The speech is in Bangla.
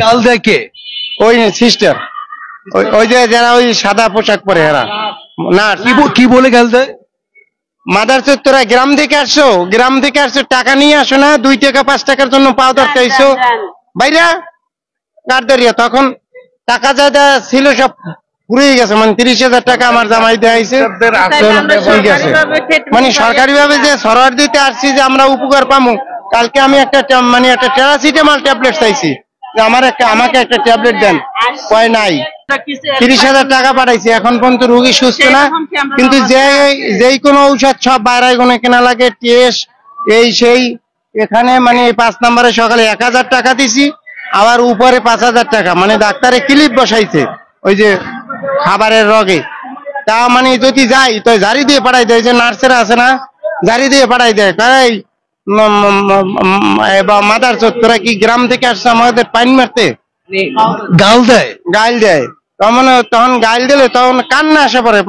গাল দেয় কে? ওই সিস্টার, ওই যে যারা ওই সাদা পোশাক পরে এরা না। কি বলে গাল দেয়? মাদার চোদ্দরা গ্রাম থেকে আসছো, টাকা নিয়ে আসো না, 2 টাকা 5 টাকার জন্য পাও ধরতে আইসো বাইরা কারদারিয়া। তখন টাকা যা ছিল সব পুড়িয়ে গেছে, মানে 30,000 টাকা আমার জামাই দেয়াইছে। মানে সরকারি ভাবে যে সরকার দিতে আসছি যে আমরা উপকার পাবো। কালকে আমি একটা প্যারাসিটামল ট্যাবলেট চাইছি, আমাকে একটা ট্যাবলেট দেন, কয় নাই। 30,000 টাকা পাঠাইছি, এখন পর্যন্ত রোগী সুস্থ না। কিন্তু যেই কোনো ঔষধ সব বাইরে কোনো কেনা লাগে, টেস্ট এই সেই। এখানে মানে 5 নম্বরে সকালে 1,000 টাকা দিছি, আবার উপরে 5,000 টাকা, মানে ডাক্তারে ক্লিপ বসাইছে ওই যে খাবারের রগে। তা মানে যদি যাই তো জারি দিয়ে পাঠাই দেয়, যে নার্সেরা আছে না, জারি দিয়ে পাঠাই দেয়, তাই মাদার চোদ্দরা কি গ্রাম থেকে আসছে আমাদের পাইন মারতে? গাল দেয়। তখন গাইল দিলে তখন কান্না আসে পড়ে।